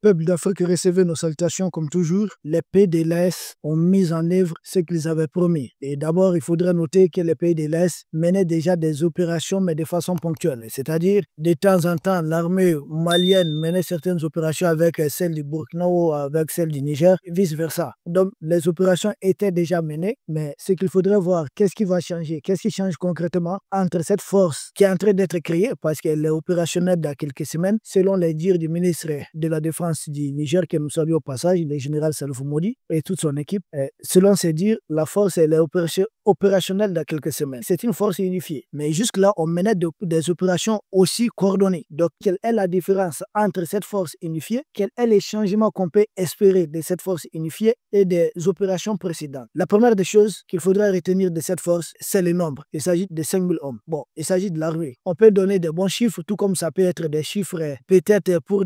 peuple d'Afrique recevait nos salutations comme toujours. Les pays de l'Est ont mis en œuvre ce qu'ils avaient promis. Et d'abord, il faudrait noter que les pays de l'Est menaient déjà des opérations, mais de façon ponctuelle. C'est-à-dire, de temps en temps, l'armée malienne menait certaines opérations avec celle du Burkina ou avec celle du Niger, et vice-versa. Donc, les opérations étaient déjà menées, mais ce qu'il faudrait voir, qu'est-ce qui va changer? Qu'est-ce qui change concrètement entre cette force qui est en train d'être créée, parce qu'elle est opérationnelle dans quelques semaines, selon les dires du ministre de la Défense du Niger, que nous saluons au passage, le général Salifou Modi et toute son équipe. Selon ses dires, la force elle est opérationnelle dans quelques semaines. C'est une force unifiée. Mais jusque-là, on menait des opérations aussi coordonnées. Donc, quelle est la différence entre cette force unifiée? Quel est les changements qu'on peut espérer de cette force unifiée et des opérations précédentes? La première des choses qu'il faudra retenir de cette force, c'est le nombre. Il s'agit de 5000 hommes. Bon, il s'agit de l'armée. On peut donner des bons chiffres, tout comme ça peut être des chiffres peut-être pour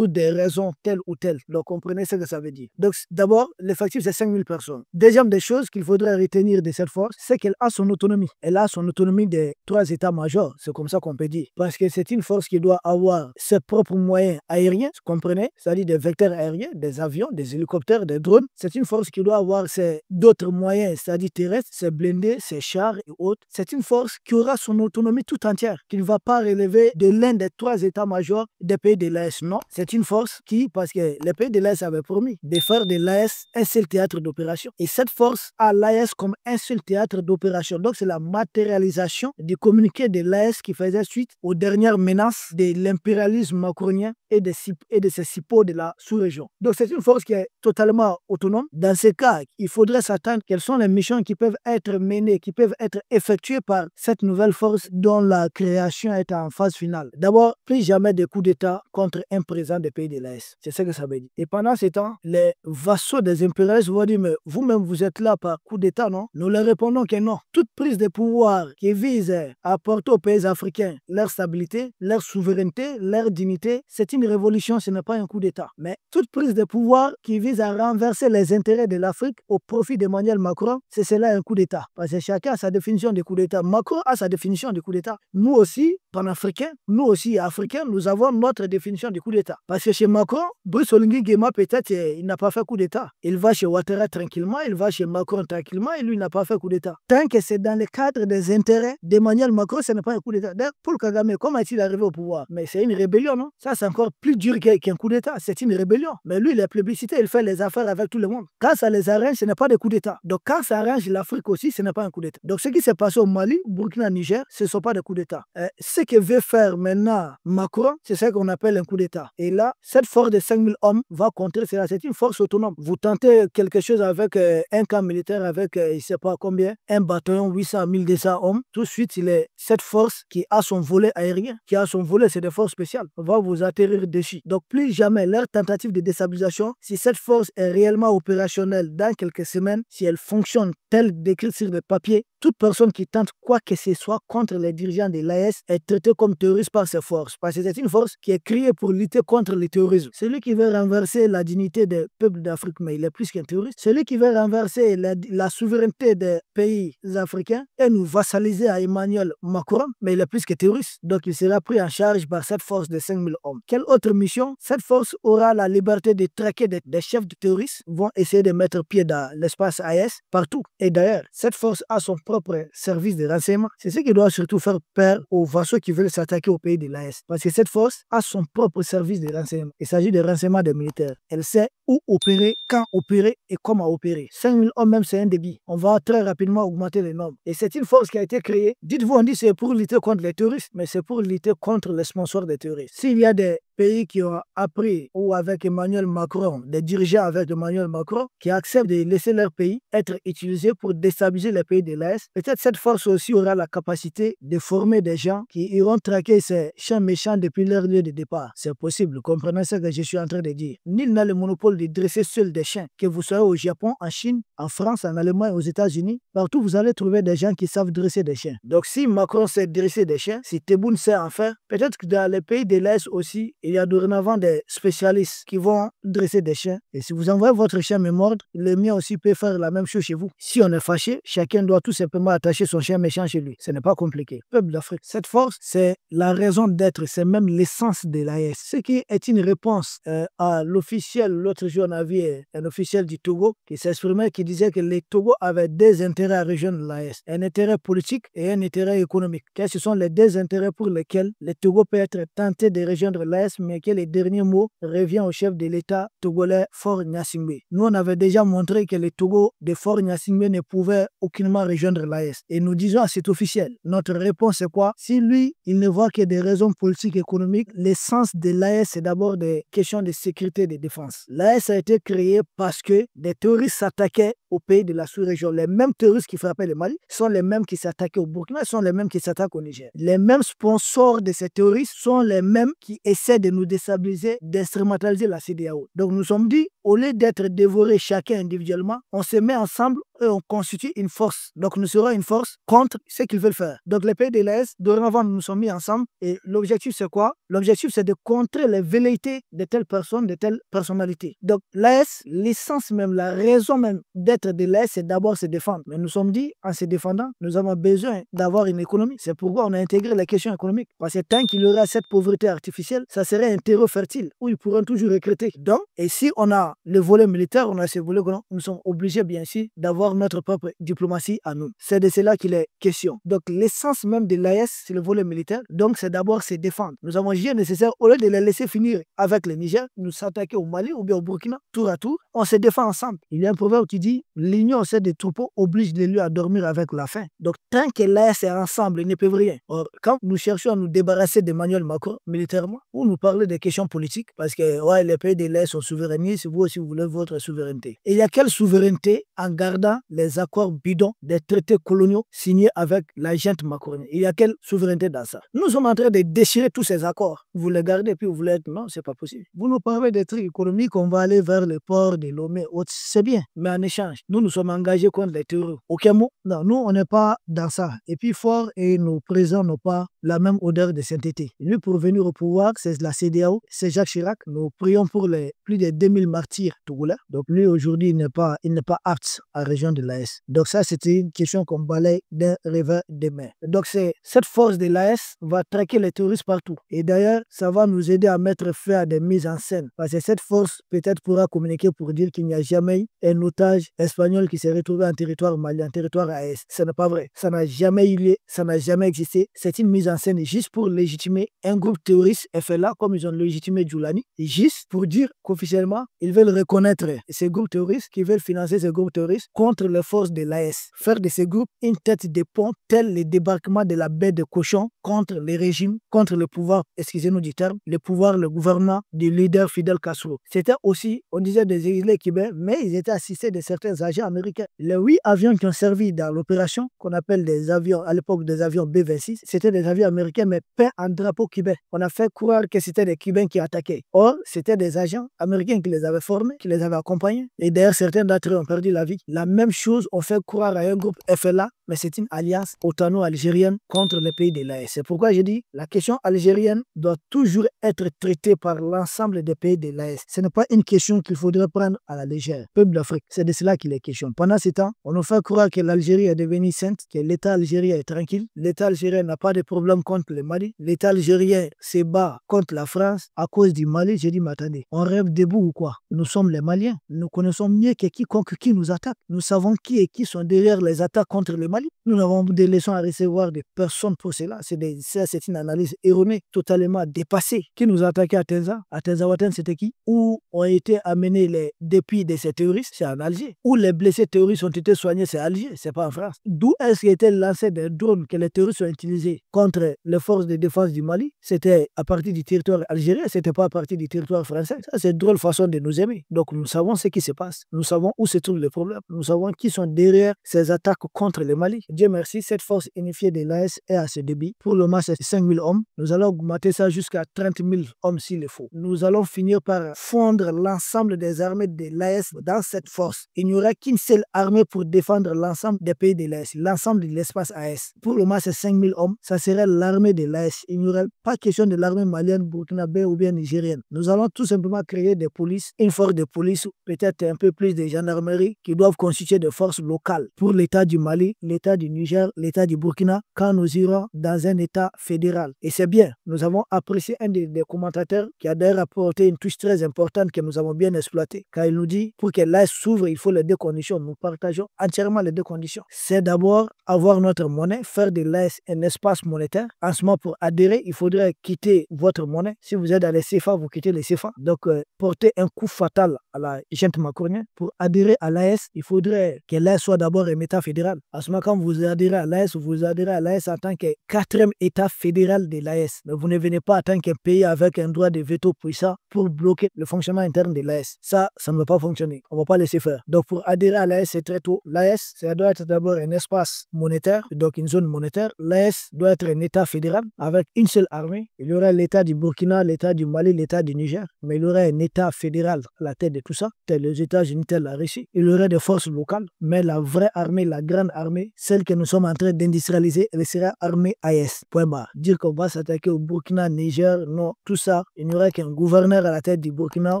des raisons telles ou telles. Donc, comprenez ce que ça veut dire. Donc, d'abord, l'effectif, c'est 5000 personnes. Deuxième des choses qu'il faudrait retenir de cette force, c'est qu'elle a son autonomie. Elle a son autonomie des 3 états-majors. C'est comme ça qu'on peut dire. Parce que c'est une force qui doit avoir ses propres moyens aériens, vous comprenez? C'est-à-dire des vecteurs aériens, des avions, des hélicoptères, des drones. C'est une force qui doit avoir d'autres moyens, c'est-à-dire terrestres, ses blindés, ses chars et autres. C'est une force qui aura son autonomie tout entière, qui ne va pas relever de l'un des 3 états-majors des pays de l'AES. Non, c'est une force qui, parce que les pays de l'AES avaient promis de faire de l'AES un seul théâtre d'opération. Et cette force a l'AES comme un seul théâtre d'opération. Donc, c'est la matérialisation du communiqué de l'AES qui faisait suite aux dernières menaces de l'impérialisme macronien et de ses cipots de la sous-région. Donc, c'est une force qui est totalement autonome. Dans ce cas, il faudrait s'attendre quelles sont les missions qui peuvent être menées, qui peuvent être effectuées par cette nouvelle force dont la création est en phase finale. D'abord, plus jamais de coups d'État contre un président des pays de l'AES. C'est ce que ça veut dire. Et pendant ce temps, les vassaux des impérialistes vont dire, mais vous-même, vous êtes là par coup d'État, non? Nous leur répondons que non. Toute prise de pouvoir qui vise à apporter aux pays africains leur stabilité, leur souveraineté, leur dignité, c'est une révolution, ce n'est pas un coup d'État. Mais toute prise de pouvoir qui vise à renverser les intérêts de l'Afrique au profit d'Emmanuel Macron, c'est cela un coup d'État. Parce que chacun a sa définition de coup d'État. Macron a sa définition de coup d'État. Nous aussi, panafricains, nous aussi africains, nous avons notre définition du coup d'État. Parce que chez Macron, Brice Oligui Nguema, peut-être, il n'a pas fait coup d'État. Il va chez Ouattara tranquillement, il va chez Macron tranquillement, et lui n'a pas fait coup d'État. Tant que c'est dans le cadre des intérêts d'Emmanuel Macron, ce n'est pas un coup d'État. D'ailleurs, Paul Kagame, comment est-il arrivé au pouvoir? Mais c'est une rébellion, non? Ça, c'est encore plus dur qu'un coup d'État. C'est une rébellion. Mais lui, il est plébiscité, il fait les affaires avec tout le monde. Quand ça les arrange, ce n'est pas des coups d'État. Donc, quand ça arrange l'Afrique aussi, ce n'est pas un coup d'État. Donc, ce qui s'est passé au Mali, Burkina, Niger, ce ne sont pas des coups d'État. Ce que veut faire maintenant Macron, c'est ce qu'on appelle un coup d'État. Et là, cette force de 5000 hommes va contrer cela. C'est une force autonome. Vous tentez quelque chose avec un camp militaire, avec je ne sais pas combien, un bataillon, 800, 1200 hommes. Tout de suite, cette force qui a son volet aérien, qui a son volet, c'est des forces spéciales, va vous atterrir dessus. Donc, plus jamais leur tentative de déstabilisation, si cette force est réellement opérationnelle dans quelques semaines, si elle fonctionne telle décrite sur le papier, toute personne qui tente quoi que ce soit contre les dirigeants de l'AES est traitée comme terroriste par ces forces. Parce que c'est une force qui est créée pour lutter contre le terrorisme. Celui qui veut renverser la dignité des peuples d'Afrique, mais il est plus qu'un terroriste. Celui qui veut renverser la souveraineté des pays africains et nous vassaliser à Emmanuel Macron, mais il est plus que terroriste. Donc il sera pris en charge par cette force de 5000 hommes. Quelle autre mission? Cette force aura la liberté de traquer des chefs de terroristes, vont essayer de mettre pied dans l'espace AES partout. Et d'ailleurs, cette force a son propre service de renseignement. C'est ce qui doit surtout faire peur aux vassaux qui veulent s'attaquer au pays de l'AES. Parce que cette force a son propre service de renseignement. Il s'agit de renseignement des militaires. Elle sait où opérer, quand opérer et comment opérer. 5000 hommes même, c'est un débit. On va très rapidement augmenter les nombres. Et c'est une force qui a été créée. Dites-vous, on dit c'est pour lutter contre les terroristes, mais c'est pour lutter contre les sponsors des terroristes. S'il y a des pays qui ont appris, ou avec Emmanuel Macron, des dirigeants avec Emmanuel Macron, qui acceptent de laisser leur pays être utilisé pour déstabiliser les pays de l'Est, peut-être cette force aussi aura la capacité de former des gens qui iront traquer ces chiens méchants depuis leur lieu de départ. C'est possible, comprenez ce que je suis en train de dire. Nul n'a le monopole de dresser seul des chiens. Que vous soyez au Japon, en Chine, en France, en Allemagne, aux États-Unis, partout vous allez trouver des gens qui savent dresser des chiens. Donc si Macron sait dresser des chiens, si Tebboune sait en faire, peut-être que dans les pays de l'Est aussi, Il y a dorénavant des spécialistes qui vont dresser des chiens. Et si vous envoyez votre chien me mordre, le mien aussi peut faire la même chose chez vous. Si on est fâché, chacun doit tout simplement attacher son chien méchant chez lui. Ce n'est pas compliqué. Peuple d'Afrique, cette force, c'est la raison d'être, c'est même l'essence de l'AES. Ce qui est une réponse à l'officiel, l'autre jour on a vu un officiel du Togo qui s'exprimait, qui disait que les Togo avaient deux intérêts à rejoindre l'AES. Un intérêt politique et un intérêt économique. Car ce sont les deux intérêts pour lesquels le Togo peut être tenté de rejoindre l'AES, mais que les derniers mots reviennent au chef de l'État togolais, Faure Gnassingbé. Nous, on avait déjà montré que le Togo de Faure Gnassingbé ne pouvait aucunement rejoindre l'AES. Et nous disons à cet officiel, notre réponse c'est quoi? Si lui, il ne voit que des raisons politiques et économiques, l'essence de l'AES, c'est d'abord des questions de sécurité et de défense. L'AES a été créée parce que des terroristes s'attaquaient au pays de la sous-région. Les mêmes terroristes qui frappaient le Mali sont les mêmes qui s'attaquaient au Burkina, sont les mêmes qui s'attaquent au Niger. Les mêmes sponsors de ces terroristes sont les mêmes qui essaient de nous déstabiliser, d'instrumentaliser la CEDEAO. Donc nous sommes dit, au lieu d'être dévorés chacun individuellement, on se met ensemble et on constitue une force. Donc nous serons une force contre ce qu'ils veulent faire. Donc les pays de l'AES, dorénavant, nous nous sommes mis ensemble et l'objectif c'est quoi? L'objectif c'est de contrer les velléités de telles personnes, de telles personnalités. Donc l'AES, l'essence même, la raison même d'être de l'AES, c'est d'abord se défendre. Mais nous sommes dit, en se défendant, nous avons besoin d'avoir une économie. C'est pourquoi on a intégré les questions économiques. Parce que tant qu'il y aura cette pauvreté artificielle, ça serait un terreau fertile où ils pourront toujours recruter. Donc, et si on a le volet militaire, on a ce volet, nous sommes obligés bien sûr d'avoir notre propre diplomatie à nous. C'est de cela qu'il est question. Donc l'essence même de l'AES, c'est le volet militaire. Donc c'est d'abord se défendre. Nous avons jugé nécessaire, au lieu de les laisser finir avec le Niger, nous s'attaquer au Mali ou bien au Burkina, tour à tour, on se défend ensemble. Il y a un proverbe qui dit, l'union c'est des troupeaux oblige les lieux à dormir avec la faim. Donc tant que l'AES est ensemble, ils ne peuvent rien. Or, quand nous cherchons à nous débarrasser d'Emmanuel Macron militairement, ou nous parler des questions politiques, parce que ouais, les pays de l'AES sont souverainistes, vous aussi vous voulez votre souveraineté. Et il y a quelle souveraineté en gardant les accords bidons des traités coloniaux signés avec la junte macronienne? Il y a quelle souveraineté dans ça? Nous sommes en train de déchirer tous ces accords. Vous les gardez puis vous voulez être... Non, c'est pas possible. Vous nous parlez des trucs économiques, on va aller vers le port de Lomé, c'est bien. Mais en échange, nous nous sommes engagés contre les terroristes. Aucun mot. Non, nous, on n'est pas dans ça. Et puis Faure et nos présidents n'ont pas la même odeur de sainteté. Lui, pour venir au pouvoir, c'est la CEDEAO, c'est Jacques Chirac. Nous prions pour les plus de 2000 martyrs togolais. Donc lui, aujourd'hui, il n'est pas apte à rejoindre l'AES. Donc ça, c'était une question qu'on balaye d'un revers de main. Donc cette force de l'AES va traquer les terroristes partout. Et d'ailleurs, ça va nous aider à mettre fin à des mises en scène. Parce que cette force, peut-être, pourra communiquer pour dire qu'il n'y a jamais eu un otage espagnol qui s'est retrouvé en territoire malien, en territoire AES. Ce n'est pas vrai. Ça n'a jamais eu lieu, ça n'a jamais existé. C'est une mise en scène juste pour légitimer un groupe terroriste FLA, comme ils ont légitimé Djoulani, juste pour dire qu'officiellement, ils veulent reconnaître ces groupes terroristes qui veulent financer ces groupes terroristes contre les forces de l'AES. Faire de ces groupes une tête de pont, tel le débarquement de la baie de Cochon contre les régimes, contre le pouvoir, excusez-nous du terme, le pouvoir, le gouvernement du leader Fidel Castro. C'était aussi, on disait des exilés cubains, mais ils étaient assistés de certains agents américains. Les 8 avions qui ont servi dans l'opération, qu'on appelle des avions, à l'époque des avions B-26, c'était des avions américains, mais peints en drapeau cubain. On a fait croire que c'était des Cubains qui attaquaient. Or, c'était des agents américains qui les avaient formés, qui les avaient accompagnés. Et d'ailleurs, certains d'entre eux ont perdu la vie. La même chose, on fait croire à un groupe FLA, mais c'est une alliance otano-algérienne contre les pays de l'AES. C'est pourquoi je dis, la question algérienne doit toujours être traitée par l'ensemble des pays de l'AES. Ce n'est pas une question qu'il faudrait prendre à la légère. Peuple d'Afrique, c'est de cela qu'il est question. Pendant ce temps, on nous fait croire que l'Algérie est devenue sainte, que l'État algérien est tranquille. L'État algérien n'a pas de problème contre le Mali. L'État algérien se bat contre la France à cause du Mali. J'ai dit, mais attendez, on rêve debout ou quoi? Nous sommes les Maliens. Nous connaissons mieux que quiconque qui nous attaque. Nous savons qui et qui sont derrière les attaques contre le Mali. Nous avons des leçons à recevoir de personnes pour cela. C'est une analyse erronée, totalement dépassée. Qui nous a attaqué à Tenza? À Tenzawaten, c'était qui? Où ont été amenés les dépits de ces terroristes? C'est en Alger. Où les blessés terroristes ont été soignés? C'est Alger, c'est pas en France. D'où est-ce qu'il était lancé des drones que les terroristes ont utilisés contre les forces de défense du Mali? C'était à partir du territoire algérien, c'était pas à partir du territoire français. Ça, c'est une drôle façon de nous aimer. l'ennemi. Donc nous savons ce qui se passe. Nous savons où se trouve le problème. Nous savons qui sont derrière ces attaques contre le Mali. Dieu merci, cette force unifiée de l'AS est à ce débit. Pour le moment, c'est 5 000 hommes. Nous allons augmenter ça jusqu'à 30 000 hommes s'il le faut. Nous allons finir par fondre l'ensemble des armées de l'AS dans cette force. Il n'y aura qu'une seule armée pour défendre l'ensemble des pays de l'AS, l'ensemble de l'espace AS. Pour le moment, c'est 5 000 hommes. Ça serait l'armée de l'AS. Il n'y aurait pas question de l'armée malienne, burkinabé ou bien nigérienne. Nous allons tout simplement créer des polices, une force de police, peut-être un peu plus de gendarmerie qui doivent constituer des forces locales pour l'État du Mali, l'État du Niger, l'État du Burkina, quand nous irons dans un État fédéral. Et c'est bien. Nous avons apprécié un des commentateurs qui a d'ailleurs apporté une touche très importante que nous avons bien exploitée, car il nous dit, pour que l'AS s'ouvre, il faut les deux conditions. Nous partageons entièrement les deux conditions. C'est d'abord avoir notre monnaie, faire de l'AS un espace monétaire. En ce moment, pour adhérer, il faudrait quitter votre monnaie. Si vous êtes dans les CFA, vous quittez les CFA. Donc, porter un coup fatal à la junte macronienne. Pour adhérer à l'AS, il faudrait que l'AS soit d'abord un État fédéral. En ce moment, quand vous adhérez à l'AS, vous adhérez à l'AS en tant que quatrième État fédéral de l'AS. Mais vous ne venez pas en tant qu'un pays avec un droit de veto puissant pour bloquer le fonctionnement interne de l'AS. Ça ne va pas fonctionner. On ne va pas laisser faire. Donc, pour adhérer à l'AS, c'est très tôt. L'AS, ça doit être d'abord un espace monétaire, donc une zone monétaire. L'AS doit être un État fédéral avec une seule armée. Il y aura l'État du Burkina, l'État du Mali, l'État du Niger. Mais il y aurait un État fédéral à la tête de tout ça, tel les États-Unis, tel la Russie. Il y aurait des forces locales, mais la vraie armée, la grande armée, celle que nous sommes en train d'industrialiser, elle sera armée AS. Point barre. Dire qu'on va s'attaquer au Burkina, Niger, non, tout ça, il n'y aurait qu'un gouverneur à la tête du Burkina,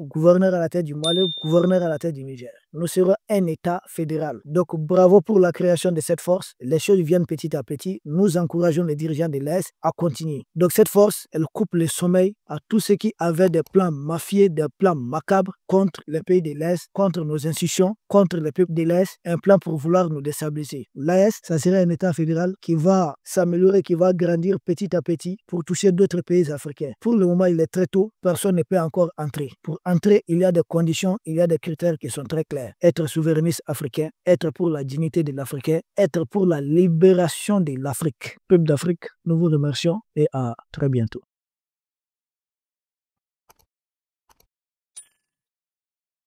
gouverneur à la tête du Mali, gouverneur à la tête du Niger. Nous serons un État fédéral. Donc, bravo pour la création de cette force. Les choses viennent petit à petit. Nous encourageons les dirigeants de l'AS à continuer. Donc, cette force, elle coupe le sommeil à tous ceux qui avaient des plans mafieux, des plans macabres contre les pays de l'AS, contre nos institutions, contre les peuples de l'AS, un plan pour vouloir nous déstabiliser. L'AS, ça serait un État fédéral qui va s'améliorer, qui va grandir petit à petit pour toucher d'autres pays africains. Pour le moment, il est très tôt. Personne ne peut encore entrer. Pour entrer, il y a des conditions, il y a des critères qui sont très clairs. Être souverainiste africain, être pour la dignité de l'Africain, être pour la libération de l'Afrique. Peuple d'Afrique, nous vous remercions et à très bientôt.